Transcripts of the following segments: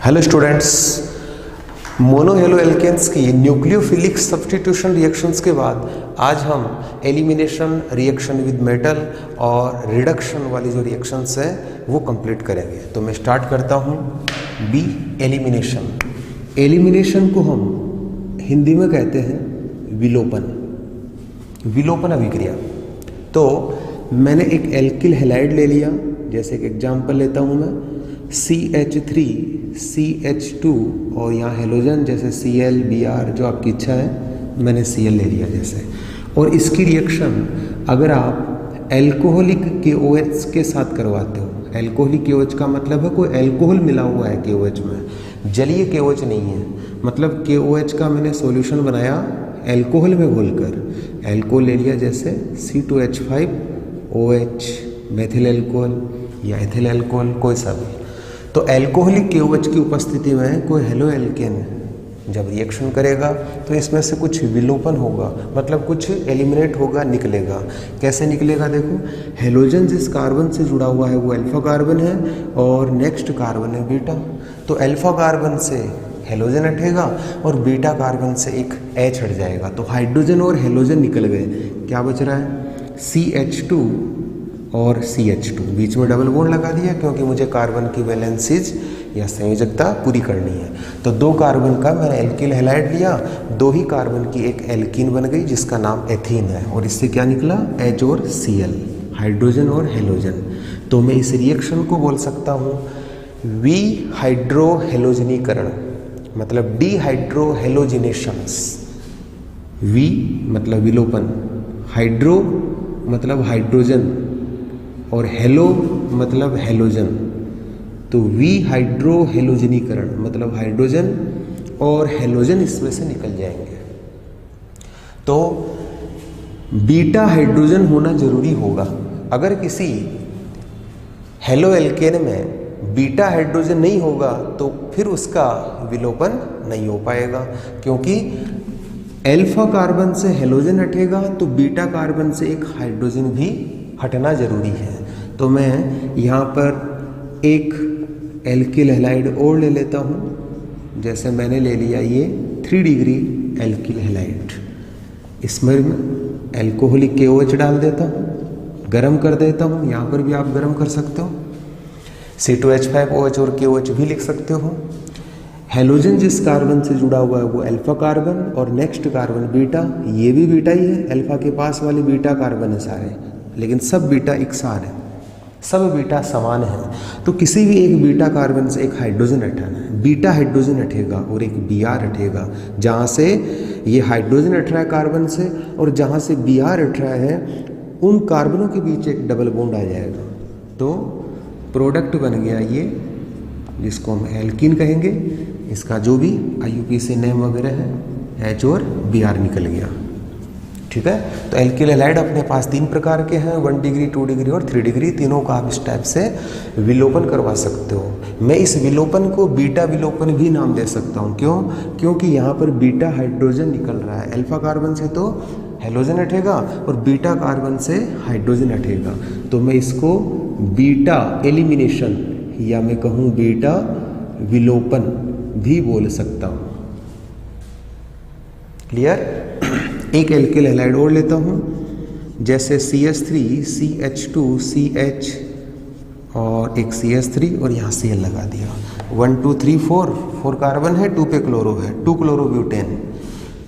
Hello students, mono halo alkanes की nucleophilic substitution reactions के बाद आज हम एलिमिनेशन रिएक्शन विद मेटल और रिडक्शन वाली जो रिएक्शंस है वो कंप्लीट करेंगे। तो मैं स्टार्ट करता हूँ बी एलिमिनेशन। एलिमिनेशन को हम हिंदी में कहते हैं विलोपन, विलोपन अभिक्रिया। तो मैंने एक एल्किल हैलाइड ले लिया, जैसे एक एग्जाम्पल लेता हूँ मैं CH3 CH2 और यहाँ हेलोजन जैसे Cl Br, जो आपकी इच्छा है, मैंने Cl ले लिया जैसे। और इसकी रिएक्शन अगर आप एल्कोहलिक KOH के साथ करवाते हो, एल्कोहलिक KOH का मतलब है कोई एल्कोहल मिला हुआ है KOH में, जलीय KOH नहीं है। मतलब KOH का मैंने सॉल्यूशन बनाया एल्कोहल में घोलकर, एल्कोहल ले लिया जैसे C2H5OH, मेथिल एल्कोहल या एथिल एल्कोहल, कोई सा भी। तो एल्कोहलिक KOH की उपस्थिति में कोई हेलो एल्केन जब रिएक्शन करेगा तो इसमें से कुछ विलोपन होगा, मतलब कुछ एलिमिनेट होगा, निकलेगा। कैसे निकलेगा? देखो, हेलोजन जिस कार्बन से जुड़ा हुआ है वो अल्फा कार्बन है और नेक्स्ट कार्बन है बीटा। तो अल्फा कार्बन से हेलोजन हटेगा और बीटा कार्बन से एक H हट जाएगा। तो हाइड्रोजन और हेलोजन निकल गए, क्या बच रहा है? CH2 और CH2, बीच में डबल बॉन्ड लगा दिया क्योंकि मुझे कार्बन की वैलेंसीज या संयोजकता पूरी करनी है। तो दो कार्बन का मैंने एल्किल हैलाइड लिया, दो ही कार्बन की एक एल्कीन बन गई जिसका नाम एथीन है, और इससे क्या निकला? H और Cl, हाइड्रोजन और हेलोजन। तो मैं इस रिएक्शन को बोल सकता हूँ विहाइड्रोहेलोजनीकरण, मतलब डिहाइड्रोहेलोजिनेशंस। वी मतलब विलोपन, हाइड्रो मतलब हाइड्रोजन और हेलो मतलब हेलोजन। तो विहाइड्रोहेलोजनीकरण मतलब हाइड्रोजन और हेलोजन इसमें से निकल जाएंगे। तो बीटा हाइड्रोजन होना जरूरी होगा। अगर किसी हेलो एल्केन में बीटा हाइड्रोजन नहीं होगा तो फिर उसका विलोपन नहीं हो पाएगा, क्योंकि अल्फा कार्बन से हेलोजन हटेगा तो बीटा कार्बन से एक हाइड्रोजन भी हटना जरूरी है। तो मैं यहाँ पर एक एल्किल हैलाइड और ले लेता हूँ, जैसे मैंने ले लिया ये 3 डिग्री एल्किल हैलाइड। इसमें एल्कोहलिक KOH डाल देता हूँ, गरम कर देता हूँ। यहाँ पर भी आप गरम कर सकते हो, C2H5OH और KOH भी लिख सकते हो। हेलोजन जिस कार्बन से जुड़ा हुआ है वो अल्फा कार्बन और नेक्स्ट कार्बन बीटा, ये भी बीटा ही है, अल्फा के पास वाले बीटा कार्बन है सारे, लेकिन सब बीटा इकसार है, सब बीटा समान है। तो किसी भी एक बीटा कार्बन से एक हाइड्रोजन हटाना है, बीटा हाइड्रोजन हटेगा और एक Br हटेगा। जहाँ से ये हाइड्रोजन हट रहा है कार्बन से और जहाँ से Br हट रहा है, उन कार्बनों के बीच एक डबल बॉन्ड आ जाएगा। तो प्रोडक्ट बन गया ये, जिसको हम एल्कीन कहेंगे। इसका जो भी IUPAC नेम वगैरह है, H और Br निकल गया। ठीक है, तो एल्किल हैलाइड अपने पास 3 प्रकार के हैं, 1 डिग्री, 2 डिग्री और 3 डिग्री। तीनों का आप इस टाइप से विलोपन करवा सकते हो। मैं इस विलोपन को बीटा विलोपन भी नाम दे सकता हूँ। क्यों? क्योंकि यहाँ पर बीटा हाइड्रोजन निकल रहा है, अल्फा कार्बन से तो हेलोजन हटेगा और बीटा कार्बन से हाइड्रोजन हटेगा। तो मैं इसको बीटा एलिमिनेशन या मैं कहूँ बीटा विलोपन भी बोल सकता हूँ। क्लियर? एक एल्किल हैलाइड और लेता हूँ, जैसे CH3 CH2 CH और एक CH3 और यहाँ Cl लगा दिया। 1 2 3 4 कार्बन है, 2 पे क्लोरो है, 2 क्लोरोब्यूटेन,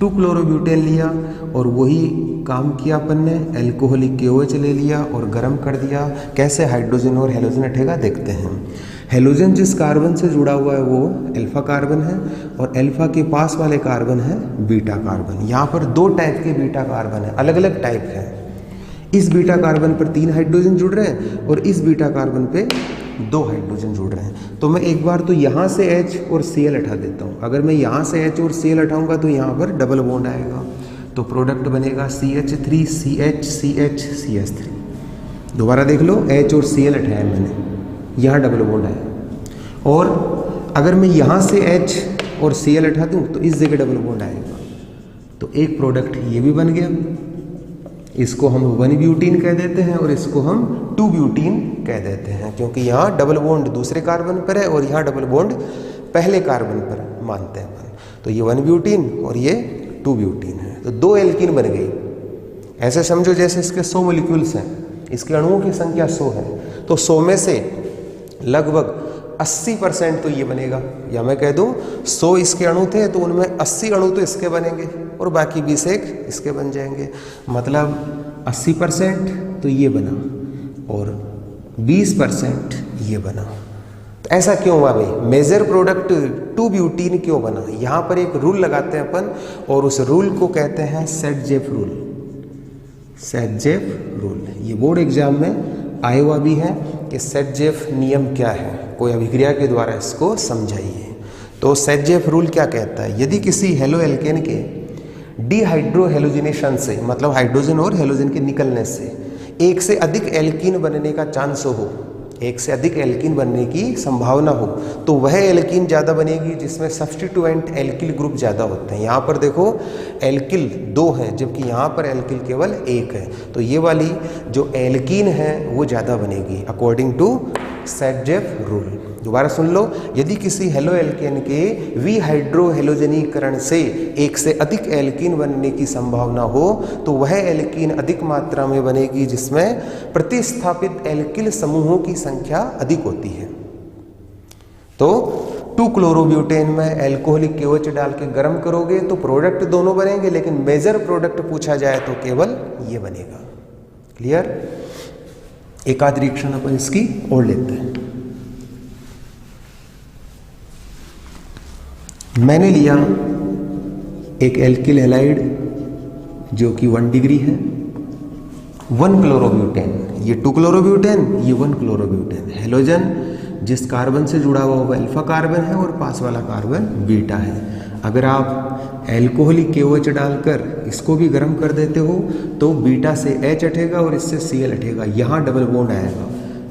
2 क्लोरोब्यूटेन लिया और वही काम किया अपन ने, एल्कोहलिक KOH ले लिया और गर्म कर दिया। कैसे हाइड्रोजन और हेलोजन हटेगा देखते हैं। हेलोजन जिस कार्बन से जुड़ा हुआ है वो अल्फा कार्बन है और अल्फा के पास वाले कार्बन है बीटा कार्बन। यहाँ पर 2 टाइप के बीटा कार्बन है, अलग अलग टाइप है। इस बीटा कार्बन पर 3 हाइड्रोजन जुड़ रहे हैं और इस बीटा कार्बन पे 2 हाइड्रोजन जुड़ रहे हैं। तो मैं एक बार तो यहाँ से H और Cl हटा देता हूँ। अगर मैं यहाँ से H और Cl हटाऊंगा तो यहाँ पर डबल बॉन्ड आएगा, तो प्रोडक्ट बनेगा CH3 CH CH CH3। दोबारा देख लो, H और Cl हटाया मैंने, यहाँ डबल बॉन्ड आया। और अगर मैं यहाँ से H और Cl हटा दूँ तो इस जगह डबल बॉन्ड आएगा। तो एक प्रोडक्ट ये भी बन गया। इसको हम 1 ब्यूटीन कह देते हैं और इसको हम 2 ब्यूटीन कह देते हैं, क्योंकि यहाँ डबल बॉन्ड दूसरे कार्बन पर है और यहाँ डबल बॉन्ड पहले कार्बन पर मानते हैं अपन। तो ये 1 ब्यूटीन और ये 2 ब्यूटीन है, तो 2 एल्कीन बन गई। ऐसे समझो जैसे इसके 100 मॉलिक्यूल्स हैं, इसके अणुओं की संख्या 100 है, तो 100 में से लगभग 80% तो ये बनेगा, या मैं कह दूं 100 इसके अणु थे तो उनमें 80 अणु तो इसके बनेंगे और बाकी 20 एक इसके बन जाएंगे। मतलब 80% तो ये बना और 20% ये बना। तो ऐसा क्यों हुआ भाई? मेजर प्रोडक्ट 2 ब्यूटीन क्यों बना? यहाँ पर एक रूल लगाते हैं अपन और उस रूल को कहते हैं सेट-जेफ रूल। सेट-जेफ रूल ये बोर्ड एग्जाम में आया हुआ भी है कि सेट-जेफ नियम क्या है, कोई अभिक्रिया के द्वारा इसको समझाइए। तो सेट-जेफ रूल क्या कहता है? यदि किसी हेलो एल्केन के डिहाइड्रोहेलोजिनेशन से, मतलब हाइड्रोजन और हेलोजन के निकलने से एक से अधिक एल्कीन बनने का चांस हो, एक से अधिक एल्कीन बनने की संभावना हो, तो वह एल्कीन ज़्यादा बनेगी जिसमें सब्स्टिट्यूएंट एल्किल ग्रुप ज़्यादा होते हैं। यहाँ पर देखो एल्किल 2 हैं जबकि यहाँ पर एल्किल केवल 1 है, तो ये वाली जो एल्कीन है वो ज़्यादा बनेगी अकॉर्डिंग टू सेट-जेफ रूल। दोबारा सुन लो, यदि किसी हेलो एल्केन के विहाइड्रोहेलोजनीकरण से एक से अधिक एल्कीन बनने की संभावना हो तो वह एल्कीन अधिक मात्रा में बनेगी जिसमें प्रतिस्थापित एल्किल समूहों की संख्या अधिक होती है। तो 2-क्लोरोब्यूटेन में एल्कोहलिक KOH डाल के गर्म करोगे तो प्रोडक्ट दोनों बनेंगे, लेकिन मेजर प्रोडक्ट पूछा जाए तो केवल ये बनेगा। क्लियर? एक आध रिएक्शन अपन इसकी और लेते हैं। मैंने लिया एक एल्किल हैलाइड जो कि 1 डिग्री है, 1 क्लोरोब्यूटेन, ये 2 क्लोरोब्यूटेन, ये 1 क्लोरोब्यूटेन। हेलोजन जिस कार्बन से जुड़ा हुआ वो अल्फा कार्बन है और पास वाला कार्बन बीटा है। अगर आप एल्कोहलिक KOH डालकर इसको भी गर्म कर देते हो तो बीटा से H हटेगा और इससे Cl हटेगा, यहाँ डबल बॉन्ड आएगा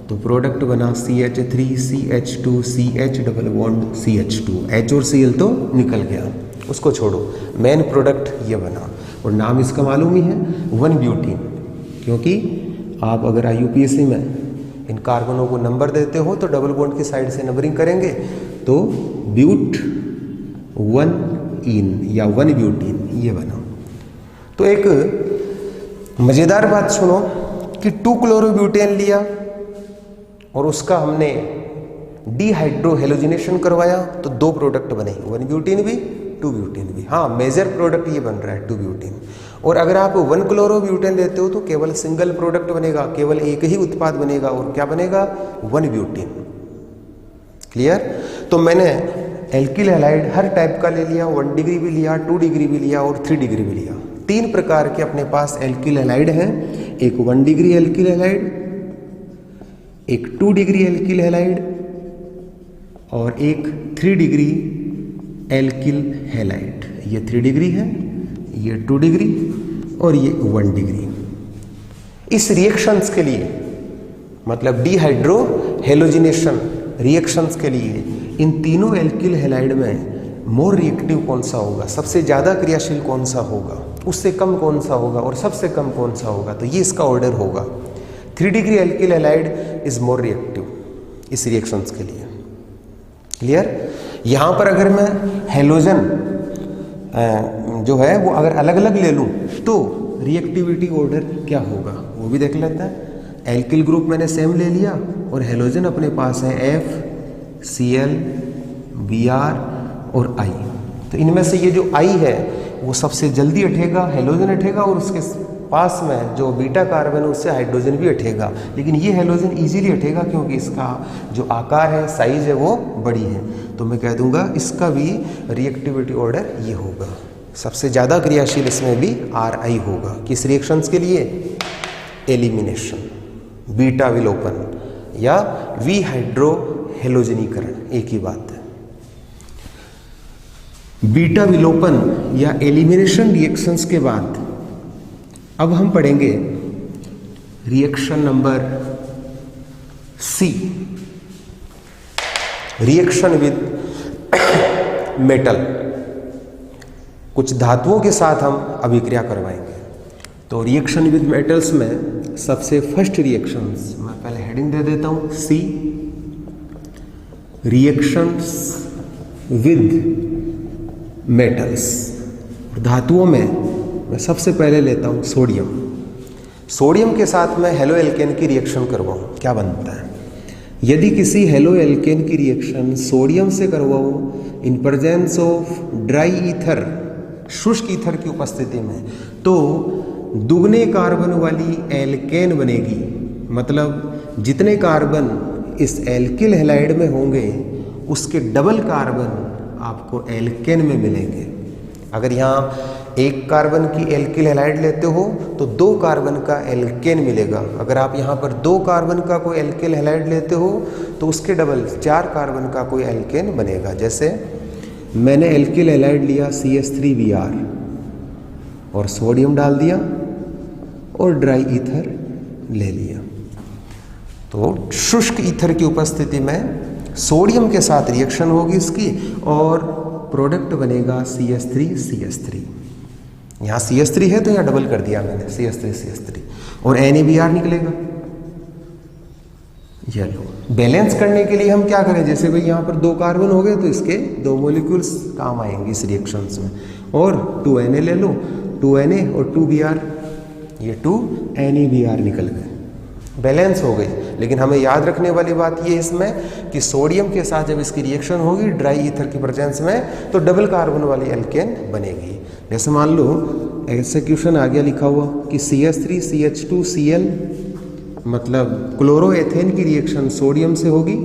तो प्रोडक्ट बना CH3CH2CH double bond CH2, H और Cl तो निकल गया, उसको छोड़ो। मेन प्रोडक्ट ये बना और नाम इसका मालूम ही है 1 ब्यूटीन, क्योंकि आप अगर IUPAC में इन कार्बनों को नंबर देते हो तो डबल बॉन्ड की साइड से नंबरिंग करेंगे तो ब्यूट 1 इन या 1 ब्यूटीन ये बना। तो एक मज़ेदार बात सुनो कि 2 क्लोरोब्यूटेन लिया और उसका हमने डिहाइड्रोहेलोजिनेशन करवाया तो 2 प्रोडक्ट बने, 1 ब्यूटीन भी 2 ब्यूटीन भी। हाँ, मेजर प्रोडक्ट ये बन रहा है 2 ब्यूटीन। और अगर आप 1 क्लोरोब्यूटेन लेते हो तो केवल सिंगल प्रोडक्ट बनेगा, केवल एक ही उत्पाद बनेगा और क्या बनेगा? 1 ब्यूटीन। क्लियर? तो मैंने एल्किल हैलाइड हर टाइप का ले लिया, 1 डिग्री भी लिया, 2 डिग्री भी लिया और 3 डिग्री भी लिया। 3 प्रकार के अपने पास एल्किल हैलाइड हैं, एक 1 डिग्री एल्किल हैलाइड, एक 2 डिग्री एल्किल हैलाइड और एक 3 डिग्री एल्किल हैलाइड। ये 3 डिग्री है, ये 2 डिग्री और ये 1 डिग्री। इस रिएक्शंस के लिए, मतलब डिहाइड्रोहेलोजिनेशन रिएक्शंस के लिए इन तीनों एल्किल हैलाइड में मोर रिएक्टिव कौन सा होगा, सबसे ज़्यादा क्रियाशील कौन सा होगा, उससे कम कौन सा होगा और सबसे कम कौन सा होगा, तो ये इसका ऑर्डर होगा। 3 degree alkyl halide is more reactive इस रिएक्शंस के लिए। क्लियर? यहाँ पर अगर मैं हेलोजन जो है वो अगर अलग अलग ले लूँ तो रिएक्टिविटी ऑर्डर क्या होगा वो भी देख लेते हैं। एल्किल ग्रुप मैंने सेम ले लिया और हेलोजन अपने पास है F, Cl, Br और I। तो इनमें से ये जो I है वो सबसे जल्दी हटेगा, हेलोजन हटेगा और उसके पास में जो बीटा कार्बन है उससे हाइड्रोजन भी हटेगा, लेकिन ये हेलोजन इजीली हटेगा क्योंकि इसका जो आकार है, साइज है वो बड़ी है। तो मैं कह दूंगा इसका भी रिएक्टिविटी ऑर्डर ये होगा, सबसे ज़्यादा क्रियाशील इसमें भी Ri होगा। किस रिएक्शंस के लिए? एलिमिनेशन, बीटा विलोपन या विहाइड्रोहेलोजनीकरण, एक ही बात है। बीटा विलोपन या एलिमिनेशन रिएक्शंस के बाद अब हम पढ़ेंगे reaction number C, reaction with metal. कुछ धातुओं के साथ हम अभिक्रिया करवाएंगे। तो रिएक्शन विद मेटल्स में सबसे फर्स्ट रिएक्शंस, मैं पहले हेडिंग दे देता हूं C, रिएक्शंस विद मेटल्स। धातुओं में मैं सबसे पहले लेता हूँ सोडियम। सोडियम के साथ मैं हेलो एल्केन की रिएक्शन करवाऊँ, क्या बनता है? यदि किसी हेलो एल्केन की रिएक्शन सोडियम से करवाऊँ in presence of dry ether, शुष्क ईथर की उपस्थिति में, तो दुगने कार्बन वाली एल्केन बनेगी। मतलब जितने कार्बन इस एल्किल हैलाइड में होंगे उसके डबल कार्बन आपको एल्केन में मिलेंगे। अगर यहाँ एक कार्बन की एल्किल हैलाइड लेते हो तो 2 कार्बन का एल्केन मिलेगा। अगर आप यहाँ पर 2 कार्बन का कोई एल्किल हैलाइड लेते हो तो उसके डबल 4 कार्बन का कोई एल्केन बनेगा। जैसे मैंने एल्किल हैलाइड लिया CH3Br और सोडियम डाल दिया और ड्राई ईथर ले लिया, तो शुष्क ईथर की उपस्थिति में सोडियम के साथ रिएक्शन होगी इसकी और प्रोडक्ट बनेगा CH3CH3। यहाँ CH3 है तो यहाँ डबल कर दिया मैंने CH3CH3 और NaBr निकलेगा। ये लो, बैलेंस करने के लिए हम क्या करें, जैसे भाई यहाँ पर 2 कार्बन हो गए तो इसके 2 मॉलिक्यूल्स काम आएंगे इस रिएक्शंस में, और 2Na ले लो, 2Na और 2Br, ये 2NaBr निकल गए, बैलेंस हो गई। लेकिन हमें याद रखने वाली बात ये इसमें कि सोडियम के साथ जब इसकी रिएक्शन होगी ड्राई ईथर की प्रेजेंस में तो डबल कार्बन वाली एल्केन बनेगी। जैसे मान लो ऐसे क्वेश्चन आ गया लिखा हुआ कि CH3CH2Cl मतलब क्लोरोएथेन की रिएक्शन सोडियम से होगी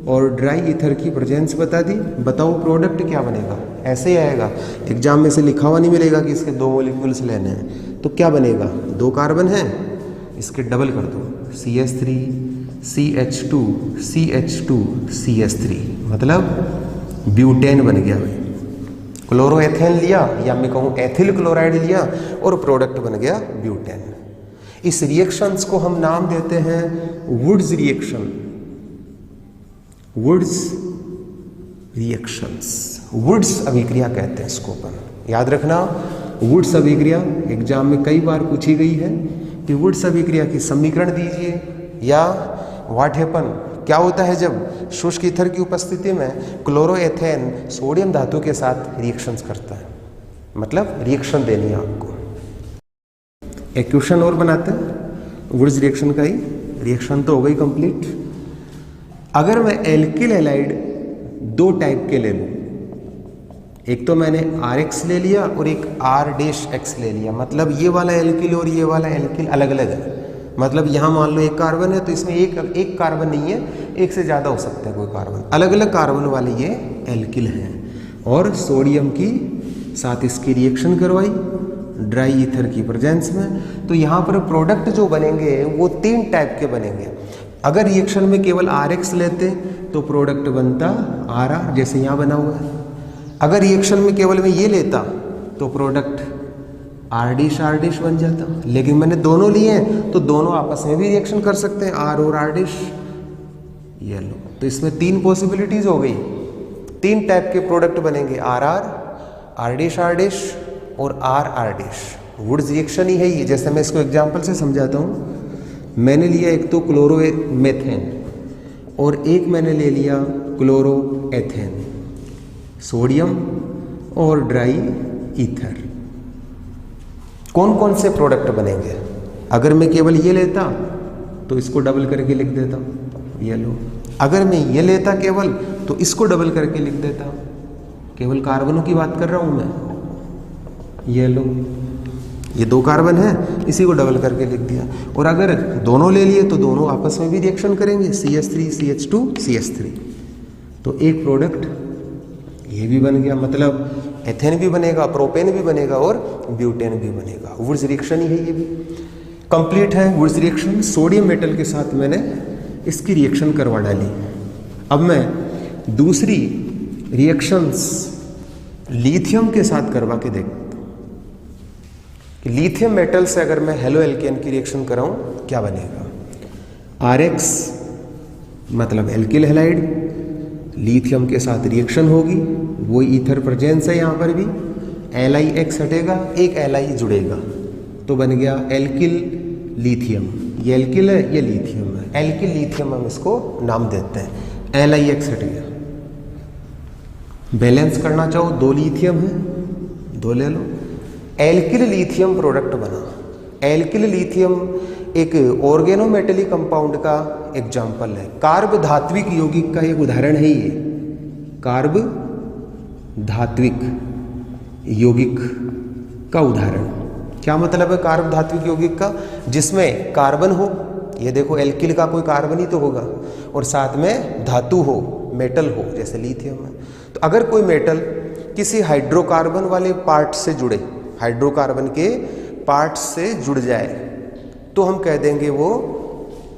और ड्राई ईथर की प्रेजेंस बता दी, बताओ प्रोडक्ट क्या बनेगा? ऐसे ही आएगा, एग्जाम में से लिखा हुआ नहीं मिलेगा कि इसके 2 मॉलिक्यूल्स लेने हैं। तो क्या बनेगा? 2 कार्बन है, इसके डबल कर दो, CH3 CH2 CH2 CH3 मतलब ब्यूटेन बन गया भाई। क्लोरोएथेन लिया या मैं कहूँ एथिल क्लोराइड लिया और प्रोडक्ट बन गया ब्यूटेन। इस रिएक्शंस को हम नाम देते हैं Wurtz reaction. Wurtz reactions, Wurtz अभिक्रिया कहते हैं इसको अपन, याद रखना। वुड्स अभिक्रिया एग्जाम में कई बार पूछी गई है कि वुड्स अभिक्रिया की समीकरण दीजिए, या व्हाट हैपन, क्या होता है जब शुष्क ईथर की उपस्थिति में क्लोरोएथेन सोडियम धातु के साथ रिएक्शंस करता है, मतलब रिएक्शन देनी है आपको। एक क्वेश्चन और बनाते हैं वुड्स रिएक्शन का ही, रिएक्शन तो हो गई कंप्लीट। अगर मैं एल्किल हैलाइड 2 टाइप के ले लूँ, एक तो मैंने RX ले लिया और एक R' ले लिया, मतलब ये वाला एल्किल और ये वाला एल्किल अलग अलग है। मतलब यहाँ मान लो 1 कार्बन है तो इसमें एक कार्बन नहीं है, 1 से ज़्यादा हो सकता है कोई कार्बन, अलग अलग कार्बन वाले ये एल्किल हैं। और सोडियम की साथ इसकी रिएक्शन करवाई ड्राई ईथर की प्रेजेंस में, तो यहाँ पर प्रोडक्ट जो बनेंगे वो 3 टाइप के बनेंगे। अगर रिएक्शन में केवल RX लेते तो प्रोडक्ट बनता RR, जैसे यहाँ बना हुआ है। अगर रिएक्शन में केवल मैं ये लेता तो प्रोडक्ट R' बन जाता, लेकिन मैंने दोनों लिए हैं तो दोनों आपस में भी रिएक्शन कर सकते हैं, R और R'। ये लो, तो इसमें 3 पॉसिबिलिटीज हो गई, 3 टाइप के प्रोडक्ट बनेंगे, RR, R' और RR'। वुड्स रिएक्शन ही है ये। जैसे मैं इसको एग्जाम्पल से समझाता हूँ। मैंने लिया एक तो क्लोरोमेथेन और एक मैंने ले लिया क्लोरोएथेन, सोडियम और ड्राई ईथर। कौन कौन से प्रोडक्ट बनेंगे? अगर मैं केवल ये लेता तो इसको डबल करके लिख देता, ये लो। अगर मैं ये लेता केवल तो इसको डबल करके लिख देता, केवल कार्बनों की बात कर रहा हूँ मैं। ये लो, ये 2 कार्बन है, इसी को डबल करके लिख दिया। और अगर दोनों ले लिए तो दोनों आपस में भी रिएक्शन करेंगे, CH3 CH2 CH3, तो एक प्रोडक्ट ये भी बन गया, मतलब एथेन भी बनेगा, प्रोपेन भी बनेगा और ब्यूटेन भी बनेगा। वुड्स रिएक्शन ही है ये भी, कंप्लीट है वुड्स रिएक्शन। सोडियम मेटल के साथ मैंने इसकी रिएक्शन करवा डाली। अब मैं दूसरी रिएक्शंस लिथियम के साथ करवा के देखता हूँ कि लिथियम मेटल से अगर मैं हेलो एल्केन की रिएक्शन कराऊं क्या बनेगा। RX मतलब एल्किल हैलाइड, लिथियम के साथ रिएक्शन होगी, वो ईथर प्रेजेंस है यहाँ पर भी, LiX हटेगा, एक Li जुड़ेगा तो बन गया एल्किल लिथियम। ये एल्किल है, ये लिथियम है, एल्किल लिथियम हम इसको नाम देते हैं। LiX हट गया, बैलेंस करना चाहो, 2 लिथियम है, 2 ले लो। एल्किल लिथियम प्रोडक्ट बना। एल्किल लिथियम एक ऑर्गेनोमेटली कंपाउंड का एग्जाम्पल है। कार्ब धात्विक यौगिक का एक उदाहरण है ये। कार्ब धात्विक यौगिक का उदाहरण। क्या मतलब है कार्ब धात्विक यौगिक का? जिसमें कार्बन हो, ये देखो एल्किल का कोई कार्बन ही तो होगा, और साथ में धातु हो, मेटल हो, जैसे लिथियम है। तो अगर कोई मेटल किसी हाइड्रोकार्बन वाले पार्ट से जुड़े, हाइड्रोकार्बन के पार्ट से जुड़ जाए, तो हम कह देंगे वो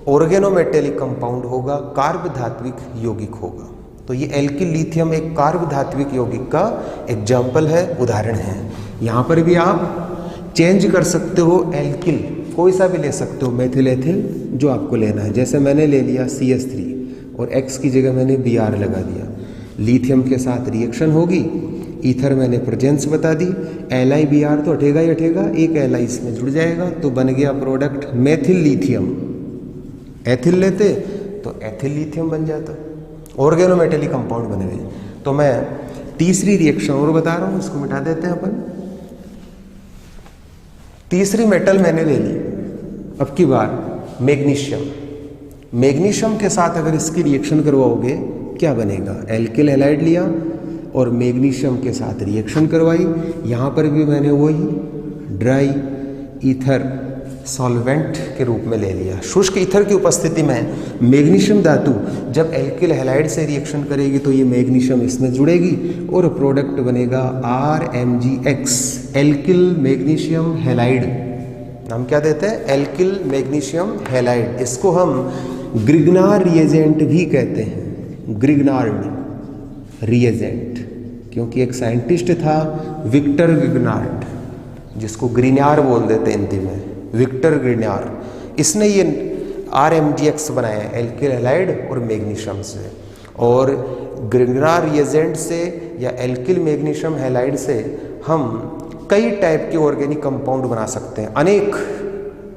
ऑर्गेनोमेटेलिक कंपाउंड होगा, कार्ब धात्विक यौगिक होगा। तो ये एल्किल लिथियम एक कार्ब धात्विक यौगिक का एग्जाम्पल है, उदाहरण है। यहाँ पर भी आप चेंज कर सकते हो, एल्किल कोई सा भी ले सकते हो, मेथिल एथिल जो आपको लेना है। जैसे मैंने ले लिया CH3 और X की जगह मैंने Br लगा दिया। लिथियम के साथ रिएक्शन होगी, ईथर मैंने प्रेजेंस बता दी, LiBr तो हटेगा ही हटेगा, एक Li इसमें जुड़ जाएगा, तो बन गया प्रोडक्ट मेथिल लिथियम। एथिल लेते तो एथिल लिथियम बन जाता, ऑर्गेनोमेटेलिक कंपाउंड बन गए। तो मैं तीसरी रिएक्शन और बता रहा हूँ, इसको मिटा देते हैं अपन। तीसरी मेटल मैंने ले ली, अब की बार मैग्नीशियम। मैग्नीशियम के साथ अगर इसकी रिएक्शन करवाओगे क्या बनेगा? एल्किल हैलाइड लिया और मैग्नीशियम के साथ रिएक्शन करवाई। यहाँ पर भी मैंने वही ड्राई ईथर सॉल्वेंट के रूप में ले लिया। शुष्क ईथर की उपस्थिति में मैग्नीशियम धातु जब एल्किल हैलाइड से रिएक्शन करेगी तो ये मैग्नीशियम इसमें जुड़ेगी और प्रोडक्ट बनेगा RMgX, एल्किल मैग्नीशियम हैलाइड। हम क्या देते हैं? Alkyl magnesium halide. इसको हम ग्रिग्नार्ड रिएजेंट भी कहते हैं, ग्रिग्नार्ड रिएजेंट, क्योंकि एक साइंटिस्ट था विक्टर ग्रिग्नार्ड, जिसको ग्रिग्नार बोल देते हैं हिंदी में, विक्टर ग्रिग्नार। इसने ये RMgX बनाया एल्किल हैलाइड और मैग्नीशियम से। और ग्रिग्नार रिएजेंट से या एल्किल मैग्नीशियम हैलाइड से हम कई टाइप के ऑर्गेनिक कंपाउंड बना सकते हैं। अनेक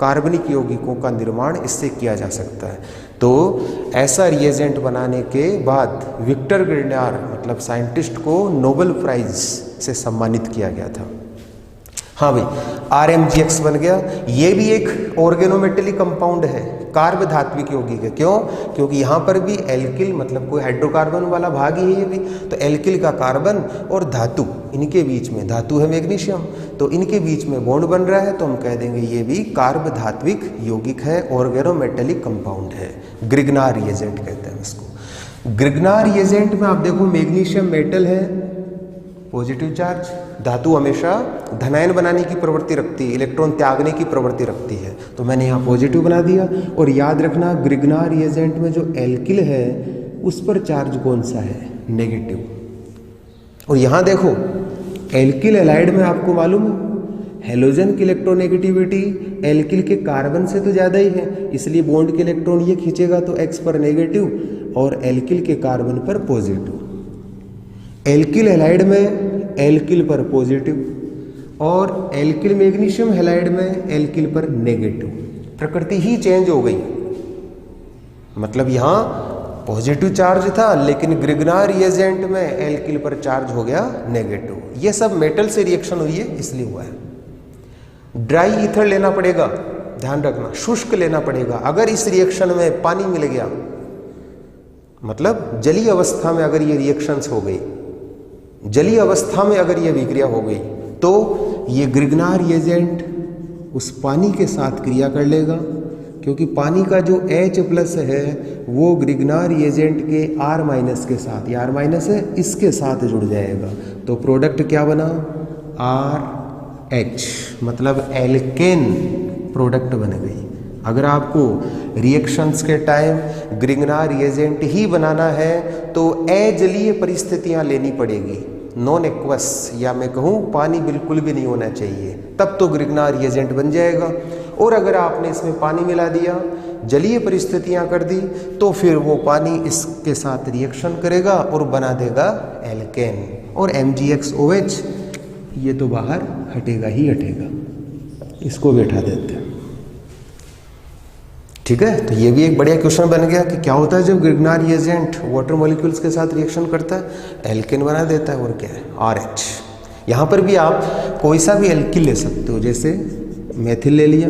कार्बनिक यौगिकों का निर्माण इससे किया जा सकता है। तो ऐसा रिएजेंट बनाने के बाद विक्टर ग्रिग्नार मतलब साइंटिस्ट को नोबेल प्राइज से सम्मानित किया गया था। हाँ भाई, RMgX बन गया। ये भी एक ऑर्गेनोमेटेलिक कंपाउंड है, कार्ब धात्विक यौगिक है। क्यों? क्योंकि यहाँ पर भी एल्किल मतलब कोई हाइड्रोकार्बन वाला भाग ही है ये भी। तो एल्किल का कार्बन और धातु, इनके बीच में धातु है मैग्नीशियम, तो इनके बीच में बॉन्ड बन रहा है, तो हम कह देंगे ये भी कार्ब धात्विक यौगिक है, ऑर्गेनोमेटेलिक कंपाउंड है। ग्रिग्नार रिएजेंट कहते हैं इसको। ग्रिग्नार रिएजेंट में आप देखो मैग्नीशियम मेटल है, पॉजिटिव चार्ज, धातु हमेशा धनायन बनाने की प्रवृत्ति रखती है, इलेक्ट्रॉन त्यागने की प्रवृत्ति रखती है, तो मैंने यहाँ पॉजिटिव बना दिया। और याद रखना ग्रिग्नार रिएजेंट में जो एल्किल है उस पर चार्ज कौन सा है? नेगेटिव। और यहाँ देखो एल्किल हैलाइड में आपको मालूम है हेलोजन की इलेक्ट्रोनेगेटिविटी एल्किल के कार्बन से तो ज़्यादा ही है, इसलिए बॉन्ड के इलेक्ट्रॉन ये खींचेगा तो X पर नेगेटिव और एल्किल के कार्बन पर पॉजिटिव। एल्किल हैलाइड में एल्किल पर पॉजिटिव और एल्किल मैग्नीशियम हैलाइड में एल्किल पर नेगेटिव। प्रकृति ही चेंज हो गई, मतलब यहाँ पॉजिटिव चार्ज था लेकिन ग्रिग्नार रिएजेंट में एल्किल पर चार्ज हो गया नेगेटिव। ये सब मेटल से रिएक्शन हुई है इसलिए हुआ है। ड्राई ईथर लेना पड़ेगा, ध्यान रखना, शुष्क लेना पड़ेगा। अगर इस रिएक्शन में पानी मिल गया, मतलब जलीय अवस्था में अगर ये रिएक्शंस हो गई, जलीय अवस्था में अगर ये विक्रिया हो गई, तो ये ग्रिग्नार रिएजेंट उस पानी के साथ क्रिया कर लेगा, क्योंकि पानी का जो H+ है वो ग्रिग्नार रिएजेंट के R- के साथ, ये R- है, इसके साथ जुड़ जाएगा। तो प्रोडक्ट क्या बना? RH, मतलब एल्केन प्रोडक्ट बन गई। अगर आपको रिएक्शंस के टाइम ग्रिग्नार रिएजेंट ही बनाना है तो अजलीय परिस्थितियां लेनी पड़ेगी, नॉन एक्वस, या मैं कहूँ पानी बिल्कुल भी नहीं होना चाहिए, तब तो ग्रिग्नार रिएजेंट बन जाएगा। और अगर आपने इसमें पानी मिला दिया, जलीय परिस्थितियां कर दी, तो फिर वो पानी इसके साथ रिएक्शन करेगा और बना देगा एल्केन, और MgXOH ये तो बाहर हटेगा ही हटेगा। इसको बैठा देते हैं। ठीक है, तो ये भी एक बढ़िया क्वेश्चन बन गया कि क्या होता है जब ग्रिग्नार रिएजेंट वाटर मॉलिक्यूल्स के साथ रिएक्शन करता है, एल्केन बना देता है, और क्या है, RH। यहाँ पर भी आप कोई सा भी एल्किल ले सकते हो, जैसे मेथिल ले लिया,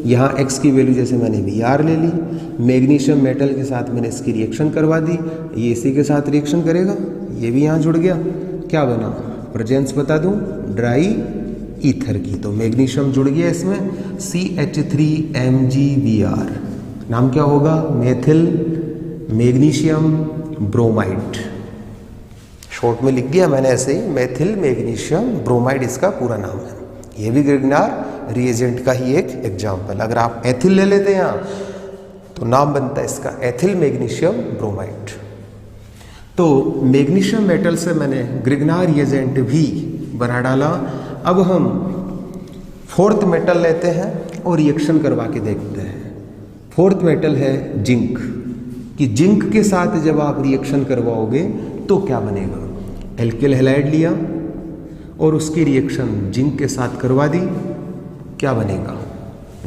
यहाँ X की वैल्यू जैसे मैंने Br ले ली, मैग्नीशियम मेटल के साथ मैंने इसकी रिएक्शन करवा दी, ये इसी के साथ रिएक्शन करेगा, ये भी यहाँ जुड़ गया, क्या बना, प्रेजेंस बता दूँ, ड्राई ईथर की, तो मैग्नीशियम जुड़ गया इसमें, CH3MgBr, नाम क्या होगा, मेथिल मैग्नीशियम ब्रोमाइड, शॉर्ट में लिख दिया मैंने ऐसे ही, मेथिल मैग्नीशियम ब्रोमाइड इसका पूरा नाम है। ये भी ग्रिग्नार रिएजेंट का ही एक एग्जाम्पल। अगर आप एथिल ले लेते हैं यहाँ तो नाम बनता है इसका एथिल मैग्नीशियम ब्रोमाइड। तो मैग्नीशियम मेटल से मैंने ग्रिग्नार रिएजेंट भी बना डाला। अब हम फोर्थ मेटल लेते हैं और रिएक्शन करवा के देखते हैं। फोर्थ मेटल है जिंक, कि जिंक के साथ जब आप रिएक्शन करवाओगे तो क्या बनेगा, एल्किल हैलाइड लिया और उसकी रिएक्शन जिंक के साथ करवा दी, क्या बनेगा,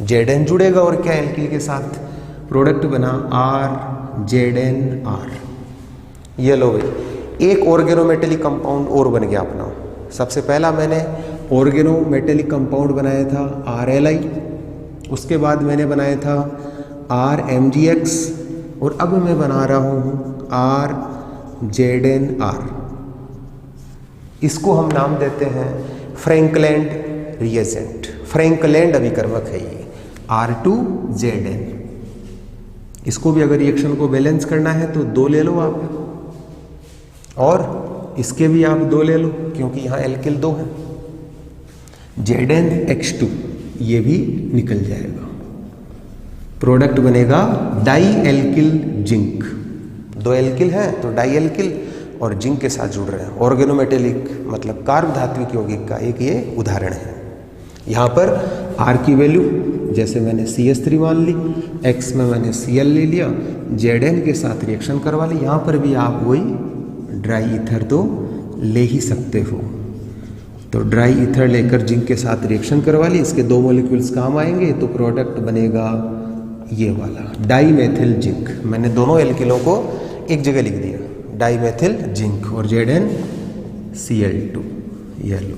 Zn जुड़ेगा और क्या एल्किल के साथ, प्रोडक्ट बना RZnR। ये लो भाई, एक ऑर्गेनोमेटेलिक कंपाउंड और बन गया अपना। सबसे पहला मैंने ऑर्गेनोमेटेलिक कंपाउंड बनाया था RLi, उसके बाद मैंने बनाया था RMgX और अब मैं बना रहा हूँ RZnR। इसको हम नाम देते हैं फ्रैंकलैंड रिएजेंट। फ्रैंकलैंड अभिकर्मक है ये R2Zn। इसको भी अगर रिएक्शन को बैलेंस करना है तो 2 ले लो आप, और इसके भी आप 2 ले लो क्योंकि यहाँ एल्किल 2 है, ZnH2, ये भी निकल जाएगा, प्रोडक्ट बनेगा डाई एल्किल जिंक। 2 एल्किल हैं तो डाई एल्किल और जिंक के साथ जुड़ रहे हैं। ऑर्गेनोमेटेलिक मतलब कार्ब धात्विक यौगिक का एक ये उदाहरण है। यहाँ पर R की वैल्यू जैसे मैंने CH3 मान ली, X में मैंने Cl ले लिया, Zn के साथ रिएक्शन करवा ली। यहाँ पर भी आप वही ड्राई ईथर तो ले ही सकते हो, तो ड्राई ईथर लेकर जिंक के साथ रिएक्शन करवा ली, इसके 2 मॉलिक्यूल्स काम आएंगे तो प्रोडक्ट बनेगा ये वाला डाई मेथिल जिंक। मैंने दोनों एल्किलों को एक जगह लिख दिया, डाई मेथिल जिंक और ZnCl2। ये लो,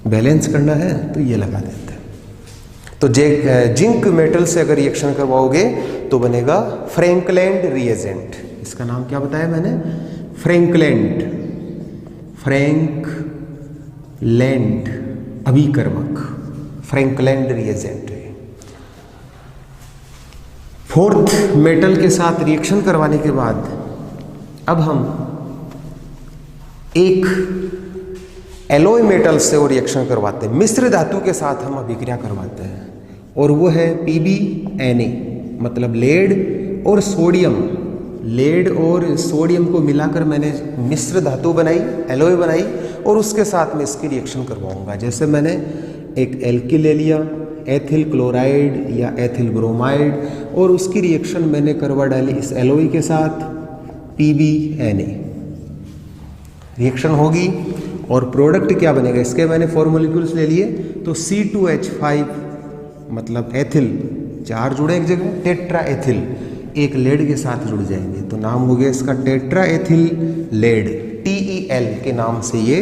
बैलेंस करना है तो ये लगा देते हैं। तो जिंक मेटल से अगर रिएक्शन करवाओगे तो बनेगा फ्रैंकलैंड रिएजेंट। इसका नाम क्या बताया मैंने, फ्रैंकलैंड, फ्रैंकलैंड अभिकर्मक, फ्रैंकलैंड रिएजेंट। फोर्थ मेटल के साथ रिएक्शन करवाने के बाद अब हम एक एलॉय मेटल से वो रिएक्शन करवाते हैं, मिश्र धातु के साथ हम अभिक्रिया करवाते हैं, और वो है PbNa, मतलब लेड और सोडियम। लेड और सोडियम को मिलाकर मैंने मिश्र धातु बनाई, एलॉय बनाई, और उसके साथ में इसकी रिएक्शन करवाऊंगा। जैसे मैंने एक एल्किल ले लिया, एथिल क्लोराइड या एथिल ब्रोमाइड, और उसकी रिएक्शन मैंने करवा डाली इस एलॉय के साथ PbNa। रिएक्शन होगी और प्रोडक्ट क्या बनेगा, इसके मैंने 4 मॉलिक्यूल्स ले लिए, तो C2H5 मतलब एथिल, 4 जुड़े एक जगह, टेट्रा एथिल एक लेड के साथ जुड़ जाएंगे, तो नाम हो गया इसका टेट्रा एथिल लेड, TeL के नाम से ये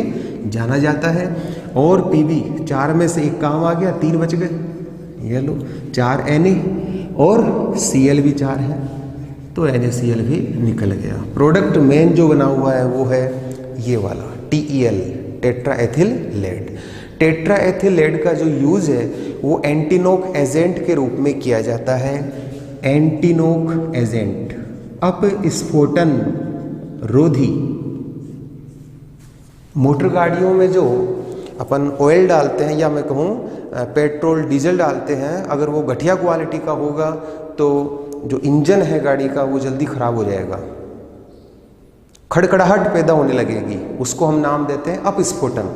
जाना जाता है। और Pb 4 में से एक काम आ गया, 3 बच गए, ये लो 4 Na और Cl भी 4 है तो NaCl भी निकल गया। प्रोडक्ट मेन जो बना हुआ है वो है ये वाला TeL, tetra ethyl lead. Tetra ethyl lead का जो यूज है वो एंटीनोक एजेंट के रूप में किया जाता है। एंटीनोक एजेंट, अपस्फोटन रोधी। मोटर गाड़ियों में जो अपन ऑयल डालते हैं या मैं कहूँ पेट्रोल डीजल डालते हैं, अगर वो घटिया क्वालिटी का होगा तो जो इंजन है गाड़ी का वो जल्दी खराब हो जाएगा, खड़खड़ाहट पैदा होने लगेगी, उसको हम नाम देते हैं अपस्फोटन,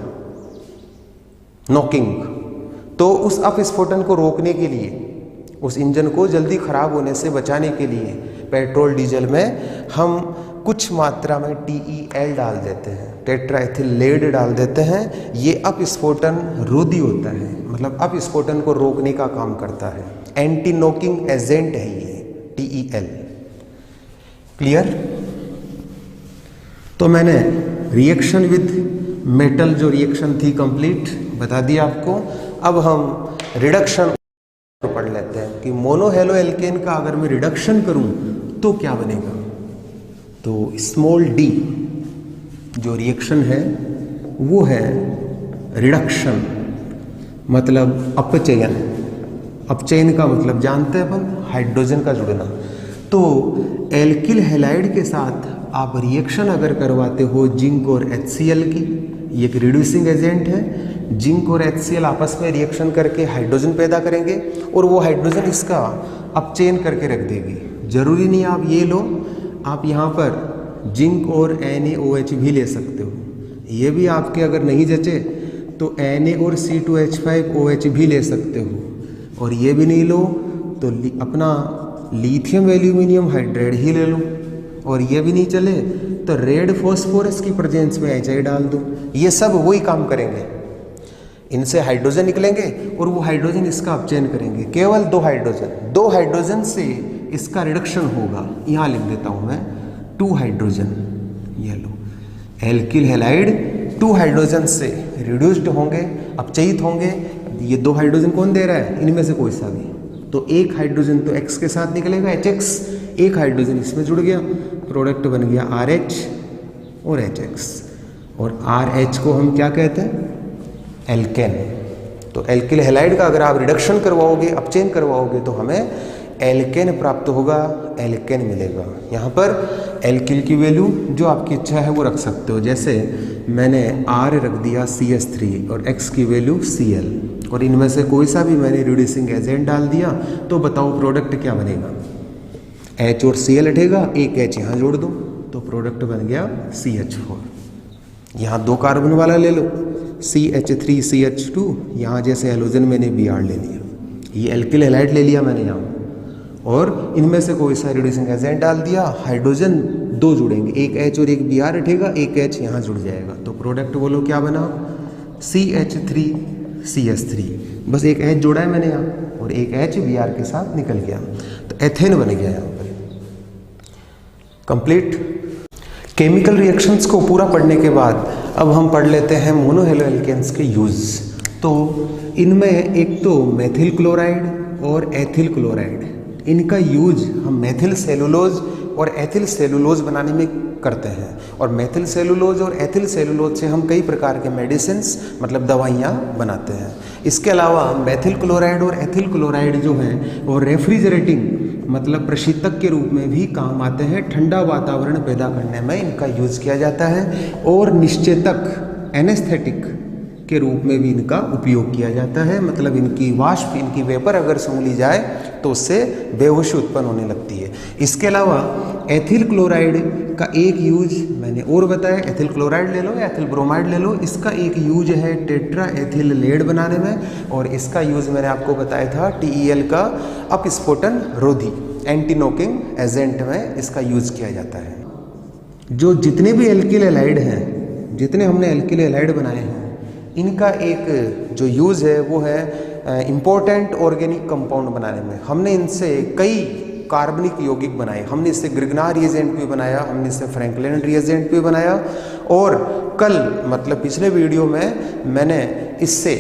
नॉकिंग। तो उस अपस्फोटन को रोकने के लिए, उस इंजन को जल्दी खराब होने से बचाने के लिए पेट्रोल डीजल में हम कुछ मात्रा में TeL डाल देते हैं, टेट्रा एथिल लेड डाल देते हैं। ये अपस्फोटन रोधी होता है, मतलब अपस्फोटन को रोकने का काम करता है, एंटी नॉकिंग एजेंट है ये। TEL। क्लियर? तो मैंने रिएक्शन विद मेटल जो रिएक्शन थी कंप्लीट बता दिया आपको। अब हम रिडक्शन पढ़ लेते हैं कि मोनो हेलो एल्केन का अगर मैं रिडक्शन करूं तो क्या बनेगा। तो स्मॉल d जो रिएक्शन है वो है रिडक्शन, मतलब अपचयन। अपचयन का मतलब जानते हैं अपन, हाइड्रोजन का जुड़ना। तो एल्किल हैलाइड के साथ आप रिएक्शन अगर करवाते हो जिंक और HCl की, ये एक रिड्यूसिंग एजेंट है। जिंक और HCl आपस में रिएक्शन करके हाइड्रोजन पैदा करेंगे और वो हाइड्रोजन इसका अपचयन करके रख देगी। जरूरी नहीं आप ये लो, आप यहाँ पर जिंक और NaOH भी ले सकते हो। ये भी आपके अगर नहीं जचे तो Na और C2H5OH भी ले सकते हो। और ये भी नहीं लो तो अपना लिथियम एल्यूमिनियम हाइड्राइड ही ले लो। और ये भी नहीं चले तो रेड फॉस्फोरस की प्रेजेंस में HI डाल दो। ये सब वही काम करेंगे, इनसे हाइड्रोजन निकलेंगे और वो हाइड्रोजन इसका अपचयन करेंगे। केवल दो हाइड्रोजन से इसका रिडक्शन होगा। यहाँ लिख देता हूँ मैं 2 हाइड्रोजन। ये लो, एल्किल हैलाइड 2 हाइड्रोजन से रिड्यूस्ड होंगे, अपचयित होंगे। ये 2 हाइड्रोजन कौन दे रहा है? इनमें से कोई सा भी। तो एक हाइड्रोजन तो X के साथ निकलेगा HX, एक हाइड्रोजन इसमें जुड़ गया, प्रोडक्ट बन गया RH और HX। और RH को हम क्या कहते हैं? एल्केन। तो एल्किल हैलाइड का अगर आप रिडक्शन करवाओगे, अपचयन करवाओगे तो हमें एल्केन प्राप्त होगा, एल्केन मिलेगा। यहाँ पर एल्किल की वैल्यू जो आपकी इच्छा है वो रख सकते हो। जैसे मैंने R रख दिया CH3 और X की वैल्यू Cl, और इनमें से कोई सा भी मैंने रिड्यूसिंग एजेंट डाल दिया। तो बताओ प्रोडक्ट क्या बनेगा? H और Cl हटेगा, एक H यहाँ जोड़ दो तो प्रोडक्ट बन गया CH4। यहाँ 2 कार्बन वाला ले लो, CH3CH2। यहाँ जैसे हेलोजन मैंने Br ले लिया, ये एल्किल हैलाइड ले लिया मैंने यहाँ, और इनमें से कोई सा रिड्यूसिंग एजेंट डाल दिया। हाइड्रोजन 2 जुड़ेंगे, एक H और एक Br हटेगा, एक H यहाँ जुड़ जाएगा। तो प्रोडक्ट बोलो क्या बना? CH3CH3। बस एक H जोड़ा है मैंने यहाँ और एक H Br के साथ निकल गया, तो एथेन बन गया यहाँ पर। कंप्लीट। केमिकल रिएक्शंस को पूरा पढ़ने के बाद अब हम पढ़ लेते हैं मोनो हेलो एल्केन्स के यूज। तो इनमें एक तो मेथिल क्लोराइड और एथिल क्लोराइड, इनका यूज हम मेथिल सेलुलोज और एथिल सेलुलोज बनाने में करते हैं। और मेथिल सेलुलोज और एथिल सेलुलोज से हम कई प्रकार के मेडिसिन्स मतलब दवाइयाँ बनाते हैं। इसके अलावा मेथिल क्लोराइड और एथिल क्लोराइड जो हैं वो रेफ्रिजरेटिंग मतलब प्रशीतक के रूप में भी काम आते हैं। ठंडा वातावरण पैदा करने में इनका यूज किया जाता है। और निश्चेतक एनेस्थेटिक के रूप में भी इनका उपयोग किया जाता है। मतलब इनकी वाष्प, इनकी वेपर अगर सूंघ ली जाए तो उससे बेहोशी उत्पन्न होने लगती है। इसके अलावा एथिल क्लोराइड का एक यूज मैंने और बताया, एथिल क्लोराइड ले लो या एथिल ब्रोमाइड ले लो, इसका एक यूज है टेट्रा एथिल लेड बनाने में। और इसका यूज मैंने आपको बताया था TEL का अपस्फोटन रोधी एंटी नॉकिंग एजेंट में इसका यूज किया जाता है। जो जितने भी एल्किल हैलाइड हैं, जितने हमने एल्किल हैलाइड बनाए हैं, इनका एक जो यूज़ है वो है इम्पोर्टेंट ऑर्गेनिक कंपाउंड बनाने में। हमने इनसे कई कार्बनिक यौगिक बनाए। हमने इससे ग्रिग्नार रिएजेंट भी बनाया, हमने इससे फ्रैंकलिन रिएजेंट भी बनाया। और कल मतलब पिछले वीडियो में मैंने इससे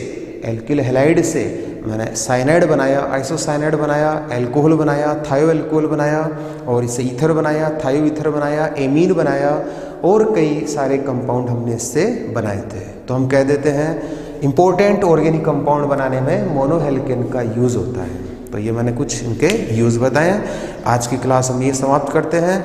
एल्किल हैलाइड से मैंने साइनाइड बनाया, आइसोसाइनाइड बनाया, अल्कोहल बनाया, थायो अल्कोहल बनाया, और इससे ईथर बनाया, थायो ईथर बनाया, एमीन बनाया, और कई सारे कंपाउंड हमने इससे बनाए थे। तो हम कह देते हैं इम्पोर्टेंट ऑर्गेनिक कंपाउंड बनाने में मोनो एल्केन का यूज़ होता है। तो ये मैंने कुछ इनके यूज़ बताए। आज की क्लास हम ये समाप्त करते हैं।